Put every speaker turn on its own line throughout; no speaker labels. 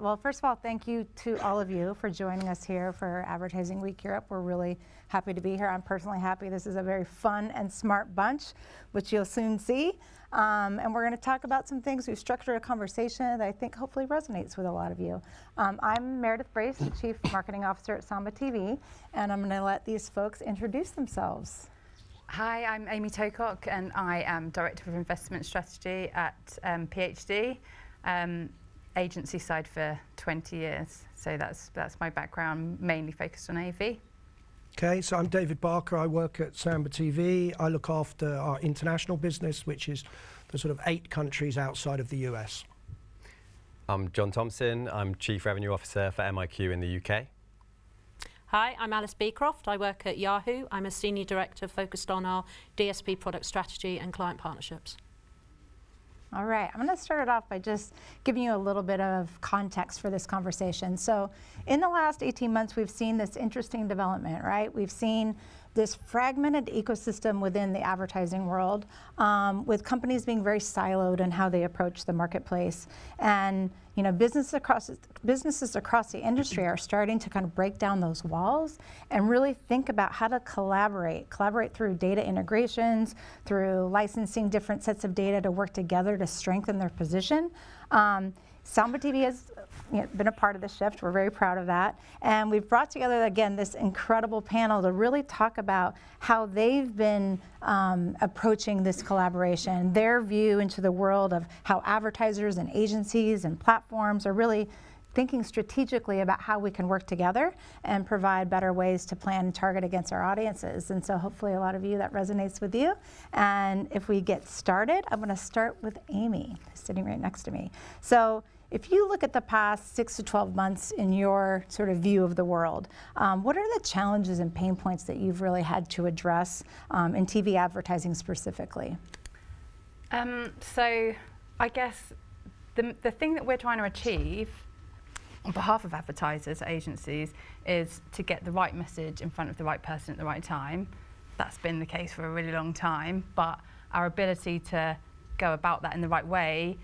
Well, first of all, thank you to all of you for joining us here for Advertising Week Europe. We're really happy to be here. I'm personally happy. This is a very fun and smart bunch, which you'll soon see. And we're going to talk about some things. We've structured a conversation that I think hopefully resonates with a lot of you. I'm Meredith Brace, the Chief Marketing Officer at Samba TV, and I'm going to let these folks introduce themselves.
Hi, I'm Amy Tocock, and I am Director of Investment Strategy at PhD. Agency side for 20 years, so that's my background, mainly focused on AV.
Okay, so I'm David Barker. I work at Samba TV. I look after our international business, which is the sort of 8 countries outside of the US.
I'm John Thompson. I'm Chief Revenue Officer for MIQ in the UK.
Hi, I'm Alice Beecroft. I work at Yahoo. I'm a Senior Director focused on our DSP product strategy and client partnerships.
All right, I'm going to start it off by just giving you a little bit of context for this conversation. So in the last 18 months, we've seen this interesting development, right? We've seen this fragmented ecosystem within the advertising world, with companies being very siloed in how they approach the marketplace. And you know, businesses across the industry are starting to kind of break down those walls and really think about how to collaborate through data integrations, through licensing different sets of data to work together to strengthen their position. Samba TV has been a part of the shift. We're very proud of that. And we've brought together, again, this incredible panel to really talk about how they've been approaching this collaboration, their view into the world of how advertisers and agencies and platforms are really thinking strategically about how we can work together and provide better ways to plan and target against our audiences. And so hopefully a lot of you, that resonates with you. And if we get started, I'm going to start with Amy, sitting right next to me. So if you look at the past 6 to 12 months in your sort of view of the world, what are the challenges and pain points that you've really had to address in TV advertising specifically?
So I guess the thing that we're trying to achieve on behalf of advertisers, agencies, is to get the right message in front of the right person at the right time. That's been the case for a really long time, but our ability to go about that in the right way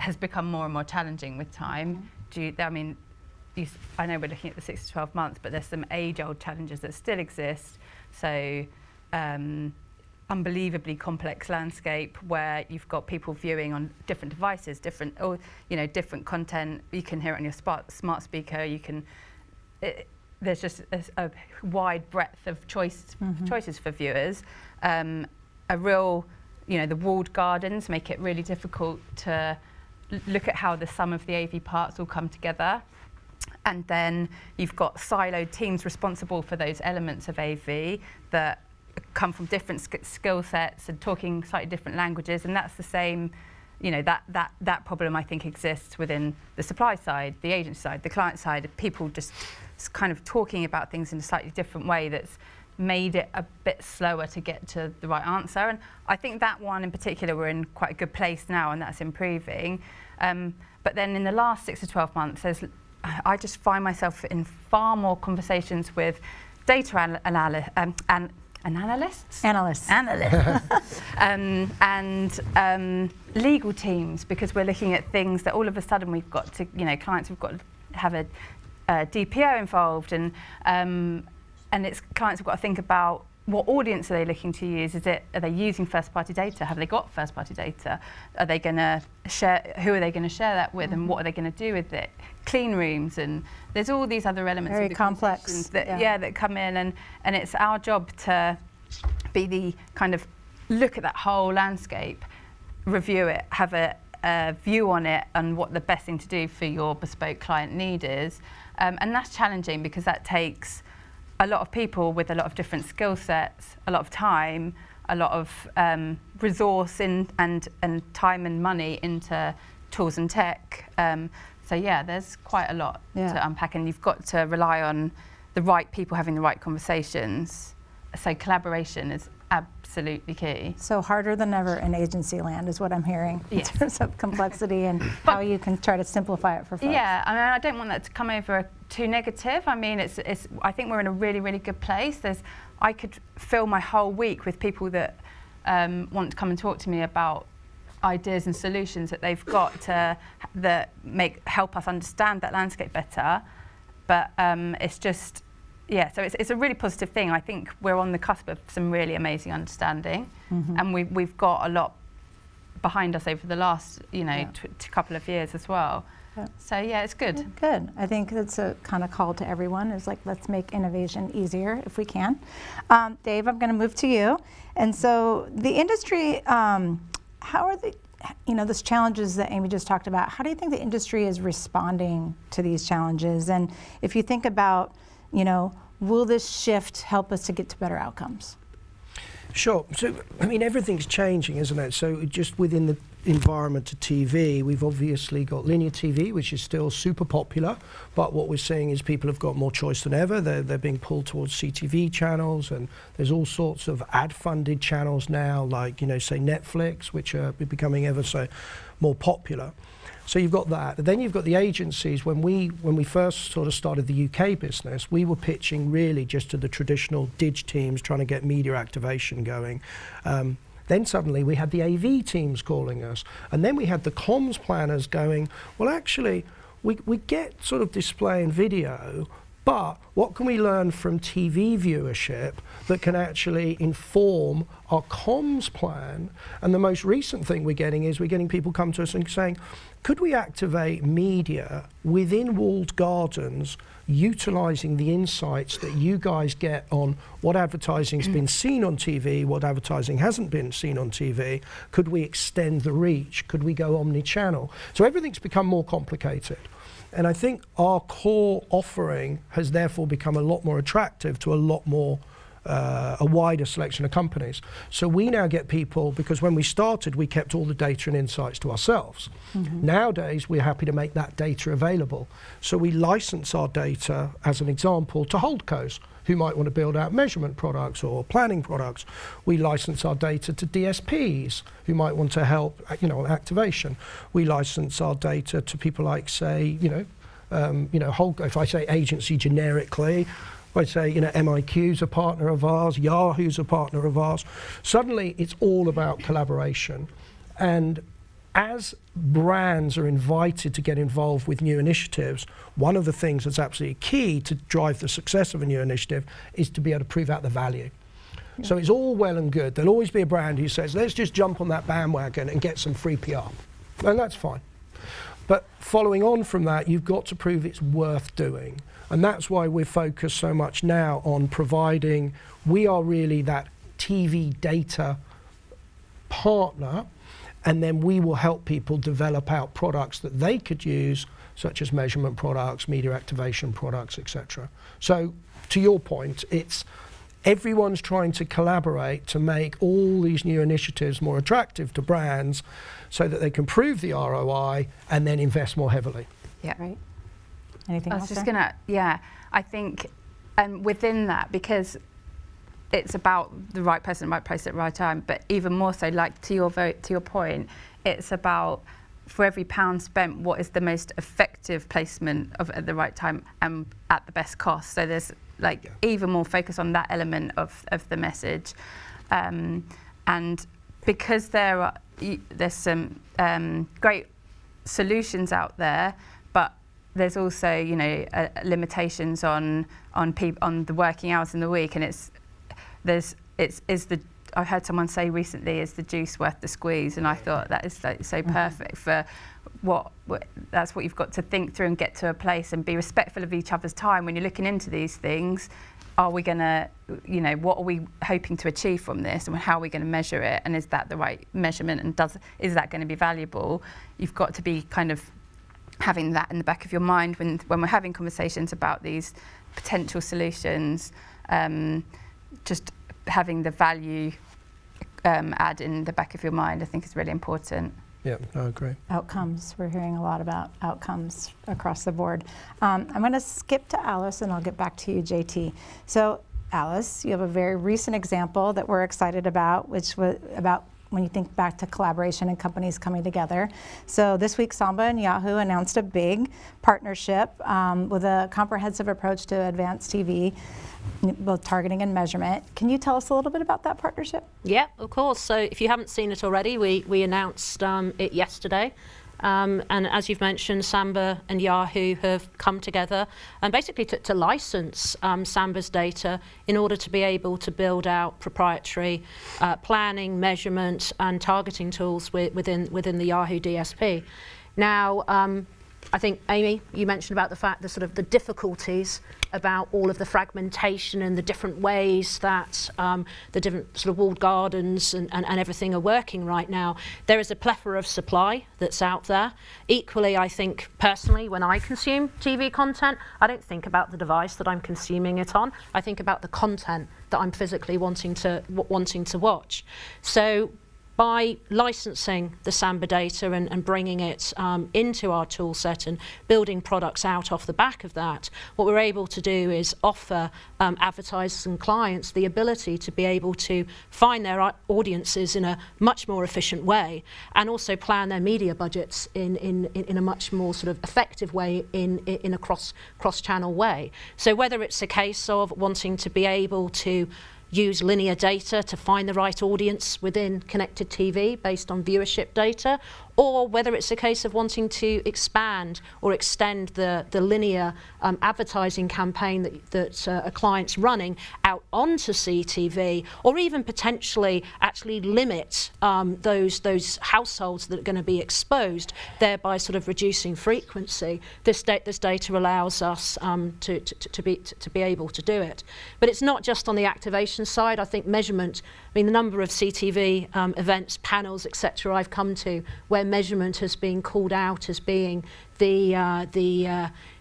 has become more and more challenging with time. I know we're looking at the 6 to 12 months, but there's some age-old challenges that still exist. So unbelievably complex landscape where you've got people viewing on different devices, different content. You can hear it on your smart speaker. There's just a wide breadth of choices for viewers. The walled gardens make it really difficult to look at how the sum of the AV parts all come together. And then you've got siloed teams responsible for those elements of AV that come from different skill sets and talking slightly different languages, and that's the same, that problem I think exists within the supply side, the agency side, the client side, people just kind of talking about things in a slightly different way that's made it a bit slower to get to the right answer. And I think that one in particular, we're in quite a good place now, and that's improving. But then in the last 6 to 12 months, I just find myself in far more conversations with data analysts and legal teams, because we're looking at things that all of a sudden we've got to, clients have got to have a DPO involved, and it's clients have got to think about what audience are they looking to use? Are they using first-party data? Have they got first-party data? Are they going to share? Who are they going to share that with, and what are they going to do with it? Clean rooms, and there's all these other elements
very
of the
complex
that come in, and it's our job to be the kind of look at that whole landscape, review it, have a view on it, and what the best thing to do for your bespoke client need is, and that's challenging because that takes a lot of people with a lot of different skill sets, a lot of time, a lot of resource and time and money into tools and tech. So yeah, there's quite a lot to unpack, and you've got to rely on the right people having the right conversations. So collaboration is absolutely key.
So harder than ever in agency land is what I'm hearing, in terms of complexity and how you can try to simplify it for folks.
Yeah, I mean, I don't want that to come over too negative. I mean, I think we're in a really, really good place. I could fill my whole week with people that want to come and talk to me about ideas and solutions that they've got to help us understand that landscape better. But it's just, yeah, so it's a really positive thing. I think we're on the cusp of some really amazing understanding, and we've got a lot behind us over the last, couple of years as well.
Yeah.
So yeah, it's good.
Good. I think it's a kind of call to everyone is like, let's make innovation easier if we can. Dave, I'm going to move to you. And so the industry, how are those challenges that Amy just talked about, how do you think the industry is responding to these challenges? And if you think about, will this shift help us to get to better outcomes?
Sure. So, I mean, everything's changing, isn't it? So just within the environment of TV, we've obviously got linear TV, which is still super popular, but what we're seeing is people have got more choice than ever. They're being pulled towards CTV channels, and there's all sorts of ad-funded channels now, like, say Netflix, which are becoming ever so more popular. So you've got that. And then you've got the agencies. When we first sort of started the UK business, we were pitching really just to the traditional dig teams, trying to get media activation going. Then suddenly we had the AV teams calling us. And then we had the comms planners going, well, actually, we get sort of display and video, but what can we learn from TV viewership that can actually inform our comms plan? And the most recent thing we're getting people come to us and saying, could we activate media within walled gardens utilising the insights that you guys get on what advertising's been seen on TV, what advertising hasn't been seen on TV? Could we extend the reach? Could we go omni-channel? So everything's become more complicated. And I think our core offering has therefore become a lot more attractive to a lot more a wider selection of companies. So we now get people, because when we started, we kept all the data and insights to ourselves. Nowadays, we're happy to make that data available. So we license our data, as an example, to holdcos who might want to build out measurement products or planning products. We license our data to DSPs who might want to help, activation. We license our data to people like, say, if I say agency generically, I say, MIQ's a partner of ours, Yahoo's a partner of ours. Suddenly, it's all about collaboration. And as brands are invited to get involved with new initiatives, one of the things that's absolutely key to drive the success of a new initiative is to be able to prove out the value. Yeah. So it's all well and good. There'll always be a brand who says, let's just jump on that bandwagon and get some free PR. And that's fine. But following on from that, you've got to prove it's worth doing. And that's why we're focused so much now on providing, we are really that TV data partner, and then we will help people develop out products that they could use, such as measurement products, media activation products, etc. So to your point, it's everyone's trying to collaborate to make all these new initiatives more attractive to brands so that they can prove the ROI and then invest more heavily.
Yeah.
Right. Anything else?
I was just I think within that, because it's about the right person, right place at the right time, but even more so, like to your point, it's about, for every pound spent, what is the most effective placement of at the right time and at the best cost. So there's even more focus on that element of the message, and because there's some great solutions out there, but there's also limitations on the working hours in the week, and I heard someone say recently, is the juice worth the squeeze? And I thought that is so perfect for that's what you've got to think through and get to a place and be respectful of each other's time when you're looking into these things. Are we going to, what are we hoping to achieve from this, and how are we going to measure it, and is that the right measurement, and is that going to be valuable? You've got to be kind of having that in the back of your mind when we're having conversations about these potential solutions. Just having the value add in the back of your mind, I think, is really important.
Yeah, I agree.
Outcomes. We're hearing a lot about outcomes across the board. I'm going to skip to Alice, and I'll get back to you, JT. So, Alice, you have a very recent example that we're excited about, which was about when you think back to collaboration and companies coming together. So this week, Samba and Yahoo announced a big partnership with a comprehensive approach to advanced TV, both targeting and measurement. Can you tell us a little bit about that partnership?
Yeah, of course. So if you haven't seen it already, we announced it yesterday. And as you've mentioned, Samba and Yahoo have come together and basically to license Samba's data in order to be able to build out proprietary planning, measurement and targeting tools within the Yahoo DSP. Now, I think, Amy, you mentioned about the fact that sort of the difficulties about all of the fragmentation and the different ways that the different sort of walled gardens and everything are working right now. There is a plethora of supply that's out there. Equally, I think personally, when I consume TV content, I don't think about the device that I'm consuming it on. I think about the content that I'm physically wanting to watch. So by licensing the Samba data and bringing it into our tool set and building products out off the back of that, what we're able to do is offer advertisers and clients the ability to be able to find their audiences in a much more efficient way and also plan their media budgets in a much more sort of effective way in a cross-channel way. So whether it's a case of wanting to be able to use linear data to find the right audience within connected TV based on viewership data, or whether it's a case of wanting to expand or extend the linear advertising campaign that a client's running out onto CTV, or even potentially actually limit those households that are going to be exposed, thereby sort of reducing frequency. This data allows us to be able to do it. But it's not just on the activation side. I think measurement, I mean, the number of CTV events, panels, etc. I've come to where measurement has been called out as being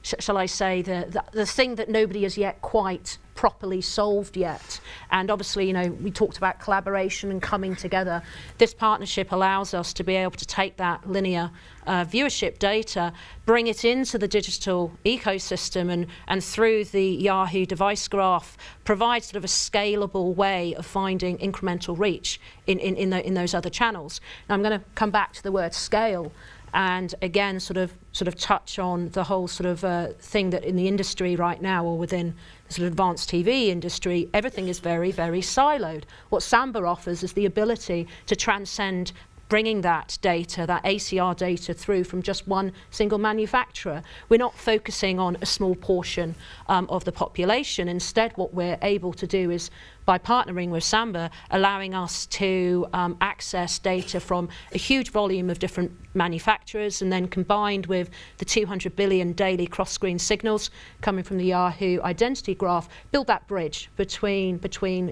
shall I say, the thing that nobody has yet quite properly solved yet. And obviously, you know, we talked about collaboration and coming together. This partnership allows us to be able to take that linear viewership data, bring it into the digital ecosystem and through the Yahoo device graph, provide sort of a scalable way of finding incremental reach in those other channels. Now I'm going to come back to the word scale and again sort of touch on the whole sort of thing that in the industry right now, or within the sort of advanced TV industry, everything is very, very siloed. What Samba offers is the ability to transcend bringing that data, that ACR data, through from just one single manufacturer. We're not focusing on a small portion of the population. Instead, what we're able to do is, by partnering with Samba, allowing us to access data from a huge volume of different manufacturers, and then combined with the 200 billion daily cross-screen signals coming from the Yahoo identity graph, build that bridge between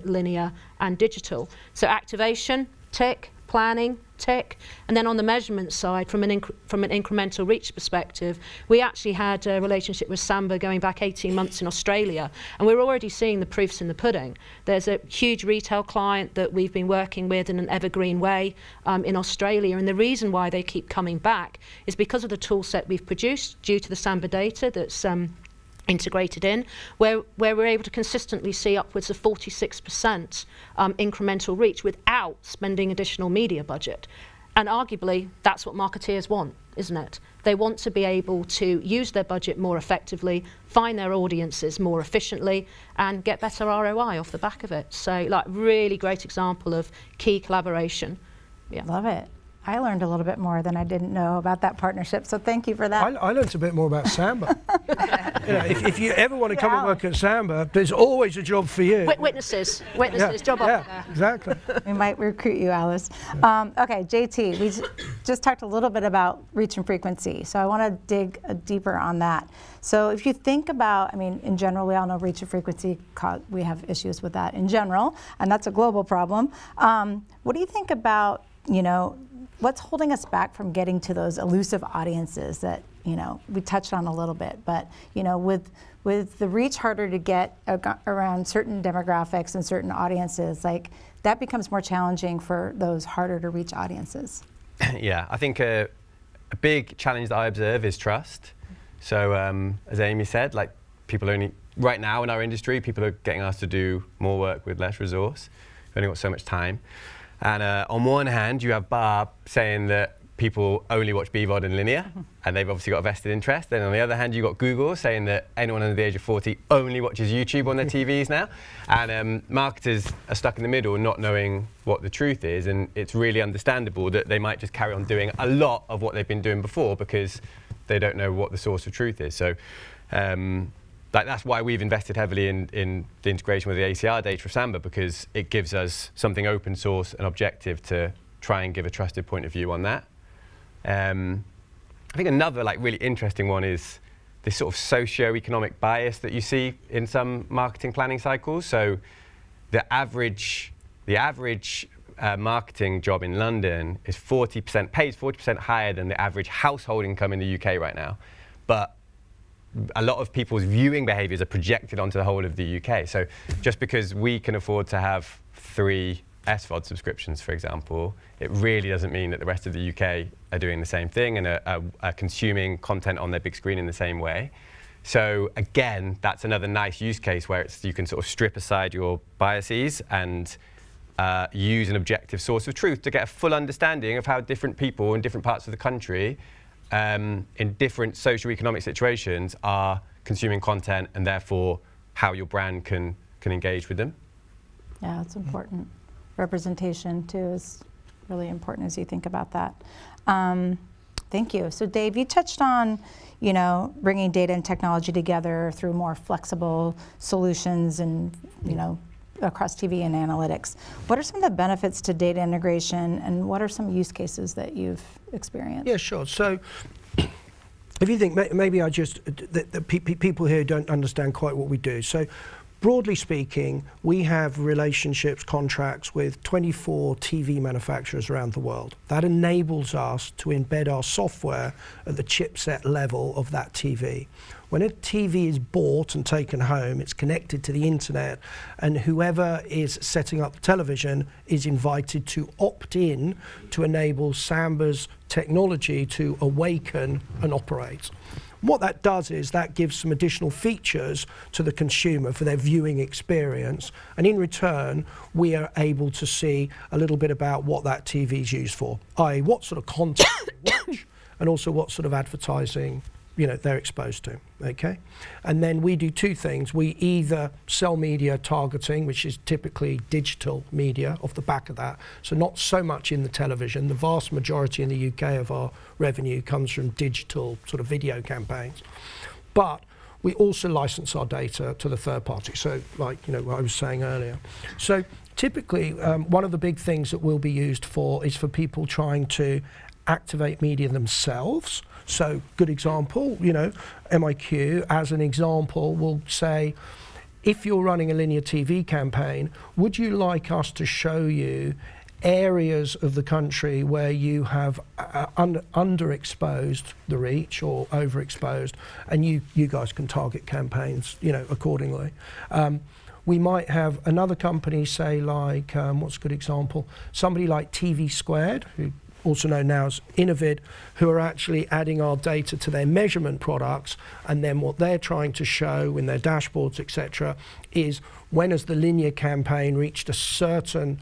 linear and digital. So activation, tick. Planning, tick. And then on the measurement side, from an incremental reach perspective, we actually had a relationship with Samba going back 18 months in Australia, and we're already seeing the proofs in the pudding. There's a huge retail client that we've been working with in an evergreen way in Australia, and the reason why they keep coming back is because of the tool set we've produced due to the Samba data that's integrated in, where we're able to consistently see upwards of 46% incremental reach without spending additional media budget. And arguably, that's what marketeers want, isn't it? They want to be able to use their budget more effectively, find their audiences more efficiently, and get better ROI off the back of it. So, like, really great example of key collaboration. Yeah.
Love it. I learned a little bit more than I didn't know about that partnership, so thank you for that.
I learned a bit more about Samba. You know, if you ever want to come and work at Samba, there's always a job for you.
Witnesses, job
yeah,
up there.
Exactly.
We might recruit you, Alice. Okay, JT, we just talked a little bit about reach and frequency, so I want to dig deeper on that. So if you think about, I mean, in general, we all know reach and frequency, we have issues with that in general, and that's a global problem. What do you think about, you know, what's holding us back from getting to those elusive audiences that, you know, we touched on a little bit, but, you know, with the reach harder to get around certain demographics and certain audiences, like, that becomes more challenging for those harder to reach audiences?
Yeah, I think a big challenge that I observe is trust. So as Amy said, like, people only, right now in our industry, people are getting asked to do more work with less resource. We've only got so much time. And on one hand, you have Barb saying that people only watch BVOD and linear, and they've obviously got a vested interest. Then on the other hand, you've got Google saying that anyone under the age of 40 only watches YouTube on their TVs now. And marketers are stuck in the middle, not knowing what the truth is. And it's really understandable that they might just carry on doing a lot of what they've been doing before because they don't know what the source of truth is. So that's why we've invested heavily in the integration with the ACR data of Samba, because it gives us something open source and objective to try and give a trusted point of view on that. I think another really interesting one is this sort of socio-economic bias that you see in some marketing planning cycles. So the average marketing job in London is pays 40% higher than the average household income in the UK right now. But a lot of people's viewing behaviours are projected onto the whole of the UK. So just because we can afford to have 3 SVOD subscriptions, for example, it really doesn't mean that the rest of the UK are doing the same thing and are consuming content on their big screen in the same way. So again, that's another nice use case where you can sort of strip aside your biases and use an objective source of truth to get a full understanding of how different people in different parts of the country in different socio-economic situations are consuming content, and therefore how your brand can engage with them.
Yeah, it's important. Representation too is really important as you think about that. Thank you. So Dave, you touched on, bringing data and technology together through more flexible solutions and, across TV and analytics. What are some of the benefits to data integration, and what are some use cases that you've experienced?
Yeah, sure. So if you think, maybe people here don't understand quite what we do. So broadly speaking, we have relationships, contracts with 24 TV manufacturers around the world. That enables us to embed our software at the chipset level of that TV. When a TV is bought and taken home, it's connected to the internet, and whoever is setting up the television is invited to opt in to enable Samba's technology to awaken and operate. What that does is that gives some additional features to the consumer for their viewing experience, and in return we are able to see a little bit about what that TV is used for, i.e. what sort of content they watch, and also what sort of advertising they're exposed to, okay? And then we do 2 things. We either sell media targeting, which is typically digital media off the back of that, so not so much in the television. The vast majority in the UK of our revenue comes from digital sort of video campaigns. But we also license our data to the third party, so what I was saying earlier. So typically, one of the big things that we'll be used for is for people trying to activate media themselves. So good example, MIQ as an example will say, if you're running a linear TV campaign, would you like us to show you areas of the country where you have underexposed the reach or overexposed, and you guys can target campaigns, accordingly. We might have another company say what's a good example? Somebody like TV Squared, who also known now as Innovid, who are actually adding our data to their measurement products, and then what they're trying to show in their dashboards, etc., is when has the linear campaign reached a certain,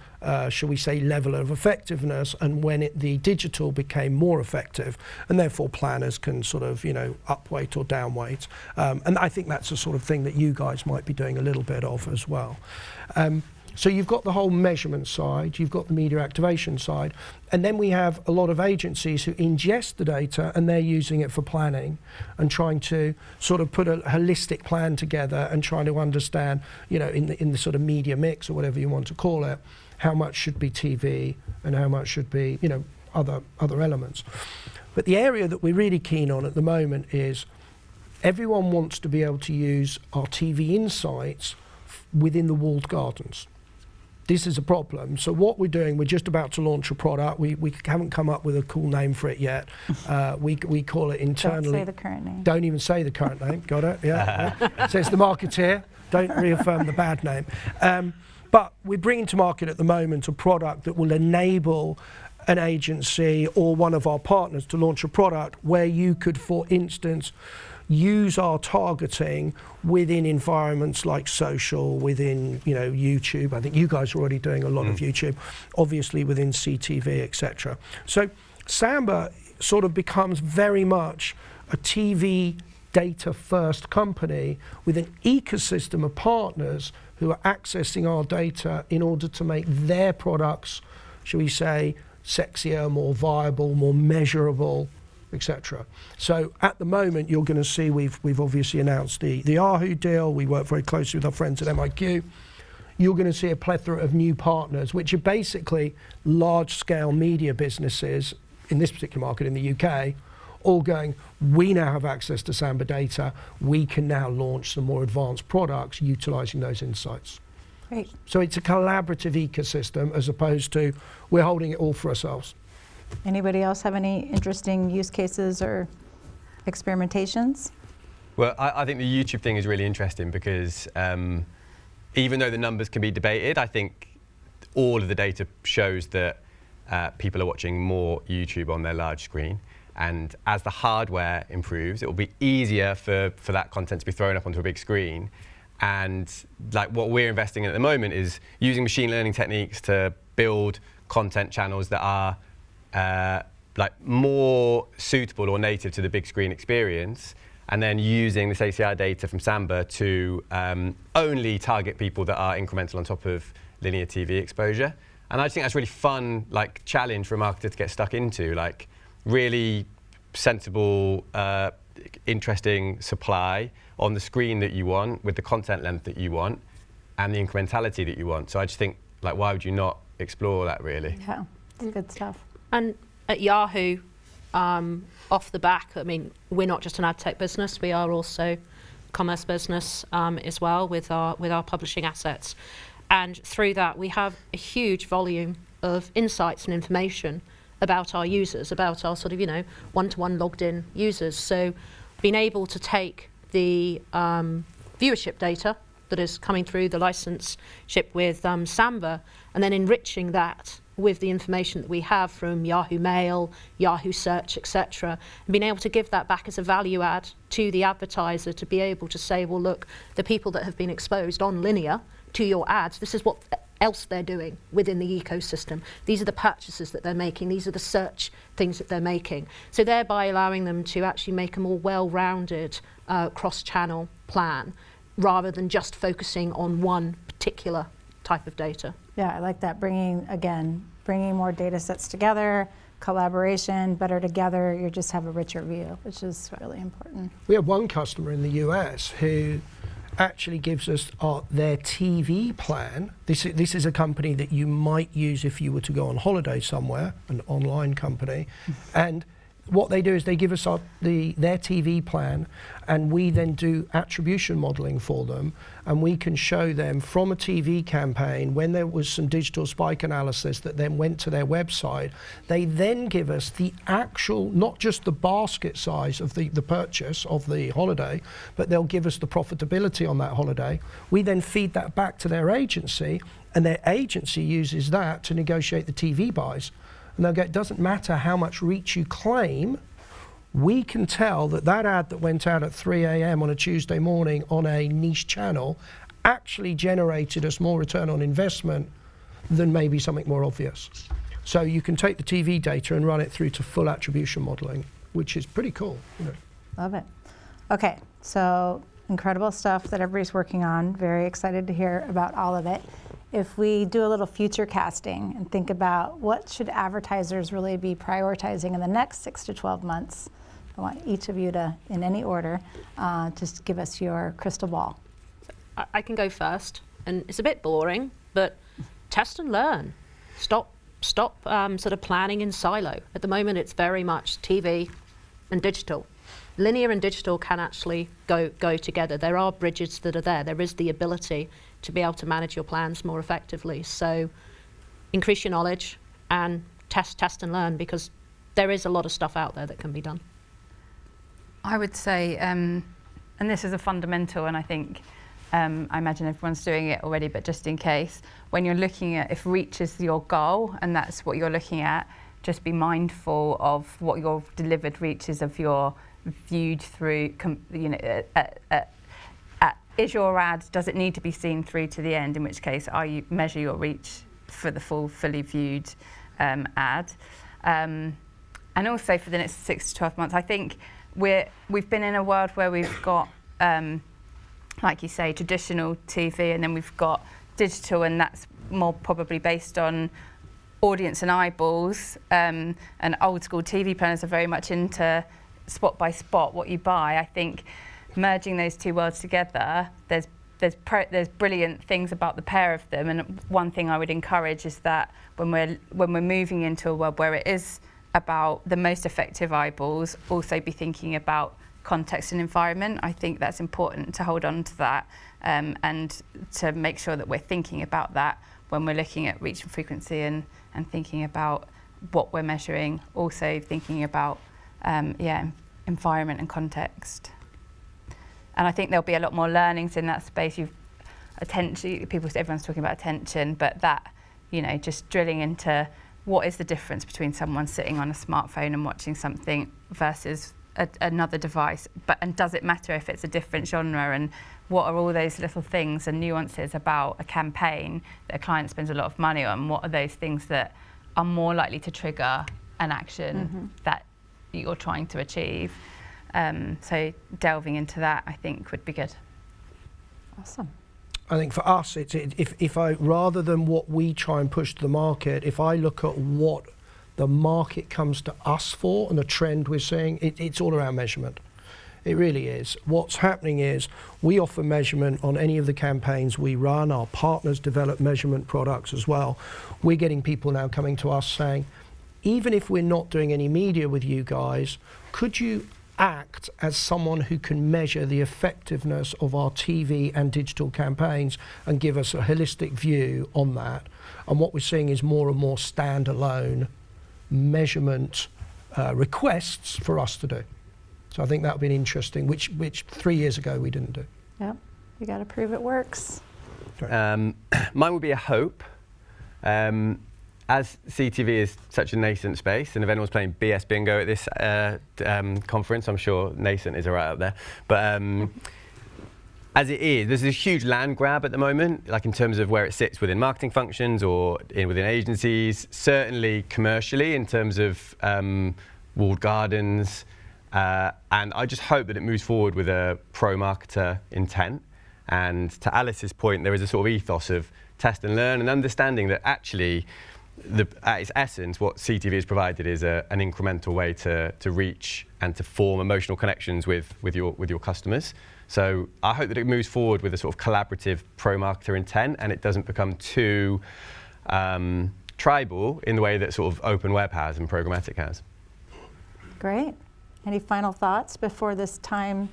shall we say, level of effectiveness, and when the digital became more effective, and therefore planners can sort of, upweight or downweight. And I think that's the sort of thing that you guys might be doing a little bit of as well. So you've got the whole measurement side, you've got the media activation side, and then we have a lot of agencies who ingest the data and they're using it for planning and trying to sort of put a holistic plan together and trying to understand, in the sort of media mix or whatever you want to call it, how much should be TV and how much should be, other elements. But the area that we're really keen on at the moment is everyone wants to be able to use our TV insights within the walled gardens. This is a problem. So what we're doing, we're just about to launch a product. We haven't come up with a cool name for it yet. We call it internally.
Don't say the current name.
Don't even say the current name. Got it? Yeah. Says the marketeer. Don't reaffirm the bad name. But we're bringing to market at the moment a product that will enable an agency or one of our partners to launch a product where you could, for instance, use our targeting within environments like social, within YouTube. I think you guys are already doing a lot of YouTube, obviously within CTV, etc. So Samba sort of becomes very much a TV data first company with an ecosystem of partners who are accessing our data in order to make their products, shall we say, sexier, more viable, more measurable, etc. So at the moment, you're going to see we've obviously announced the Yahoo deal. We work very closely with our friends at MIQ. You're going to see a plethora of new partners, which are basically large-scale media businesses in this particular market in the UK, all going, we now have access to Samba data. We can now launch some more advanced products utilizing those insights.
Great.
So it's a collaborative ecosystem as opposed to we're holding it all for ourselves.
Anybody else have any interesting use cases or experimentations?
Well, I think the YouTube thing is really interesting because even though the numbers can be debated, I think all of the data shows that people are watching more YouTube on their large screen. And as the hardware improves, it will be easier for that content to be thrown up onto a big screen. And like what we're investing in at the moment is using machine learning techniques to build content channels that are like more suitable or native to the big screen experience, and then using this ACR data from Samba to only target people that are incremental on top of linear TV exposure. And I just think that's a really fun like challenge for a marketer to get stuck into, like really sensible, interesting supply on the screen that you want, with the content length that you want, and the incrementality that you want. So I just think, like, why would you not explore that, really?
Yeah, it's good stuff.
And at Yahoo, off the back, I mean, we're not just an ad tech business, we are also a commerce business as well with our publishing assets. And through that, we have a huge volume of insights and information about our users, about our sort of, one-to-one logged in users. So being able to take the viewership data that is coming through the license ship with Samba, and then enriching that with the information that we have from Yahoo Mail, Yahoo Search, etc., and being able to give that back as a value add to the advertiser to be able to say, well, look, the people that have been exposed on linear to your ads, this is what else they're doing within the ecosystem. These are the purchases that they're making. These are the search things that they're making. So thereby allowing them to actually make a more well-rounded cross-channel plan rather than just focusing on one particular type of data.
Yeah, I like that. Bringing more data sets together, collaboration, better together, you just have a richer view, which is really important.
We have one customer in the US who actually gives us their TV plan. This is a company that you might use if you were to go on holiday somewhere, an online company. And what they do is they give us their TV plan, and we then do attribution modeling for them, and we can show them from a TV campaign when there was some digital spike analysis that then went to their website. They then give us the actual, not just the basket size of the purchase of the holiday, but they'll give us the profitability on that holiday. We then feed that back to their agency, and their agency uses that to negotiate the TV buys. And they'll go, it doesn't matter how much reach you claim, we can tell that that ad that went out at 3 a.m. on a Tuesday morning on a niche channel actually generated us more return on investment than maybe something more obvious. So you can take the TV data and run it through to full attribution modeling, which is pretty cool.
Love it. Okay, so incredible stuff that everybody's working on. Very excited to hear about all of it. If we do a little future casting and think about what should advertisers really be prioritizing in the next 6 to 12 months, I want each of you to, in any order, just give us your crystal ball.
I can go first, and it's a bit boring, but test and learn. Stop sort of planning in silo. At the moment, it's very much TV and digital. Linear and digital can actually go together. There are bridges that are there. There is the ability to be able to manage your plans more effectively. So increase your knowledge and test and learn, because there is a lot of stuff out there that can be done.
I would say, and this is a fundamental, and I think, I imagine everyone's doing it already, but just in case, when you're looking at if reach is your goal and that's what you're looking at, just be mindful of what your delivered reach is of your viewed through, is your ad, does it need to be seen through to the end, in which case measure your reach for the fully viewed ad. And also for the next 6 to 12 months, I think we've been in a world where we've got, like you say, traditional TV, and then we've got digital, and that's more probably based on audience and eyeballs. And old school TV planners are very much into spot by spot what you buy. I think merging those two worlds together, there's brilliant things about the pair of them. And one thing I would encourage is that when we're moving into a world where it is about the most effective eyeballs, also be thinking about context and environment. I think that's important to hold on to that, and to make sure that we're thinking about that when we're looking at reach and frequency and thinking about what we're measuring, also thinking about environment and context. And I think there'll be a lot more learnings in that space. Everyone's talking about attention, but that, just drilling into what is the difference between someone sitting on a smartphone and watching something versus another device, and does it matter if it's a different genre, and what are all those little things and nuances about a campaign that a client spends a lot of money on? What are those things that are more likely to trigger an action that you're trying to achieve? So delving into that, I think, would be good.
Awesome.
I think for us, if I, rather than what we try and push to the market, if I look at what the market comes to us for and the trend we're seeing, it's all around measurement. It really is. What's happening is we offer measurement on any of the campaigns we run. Our partners develop measurement products as well. We're getting people now coming to us saying, even if we're not doing any media with you guys, could you act as someone who can measure the effectiveness of our TV and digital campaigns and give us a holistic view on that? And what we're seeing is more and more standalone measurement requests for us to do. So I think that would be interesting, which 3 years ago we didn't do.
Yep, you got to prove it works.
Mine would be a hope. As CTV is such a nascent space, and if anyone's playing BS Bingo at this conference, I'm sure nascent is right up there. But as it is, there's a huge land grab at the moment, like in terms of where it sits within marketing functions or within agencies, certainly commercially in terms of walled gardens. And I just hope that it moves forward with a pro-marketer intent. And to Alice's point, there is a sort of ethos of test and learn, and understanding that actually, at its essence, what CTV has provided is an incremental way to reach and to form emotional connections with your customers. So I hope that it moves forward with a sort of collaborative pro-marketer intent, and it doesn't become too tribal in the way that sort of open web has and programmatic has.
Great. Any final thoughts before this time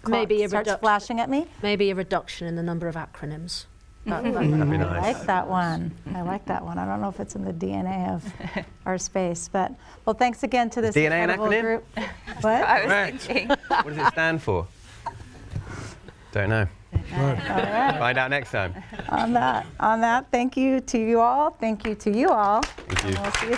Maybe
starts flashing at me?
Maybe a reduction in the number of acronyms.
That'd be
I
nice.
like that one. I like that one. I don't know if it's in the DNA of our space, but well, thanks again to this
DNA an
incredible
acronym?
group. What?
I was thinking.
What does it stand for? Don't know.
All right.
Find out next time.
On that, thank you to you all. Thank you to you all.
Thank you.
And we'll see you.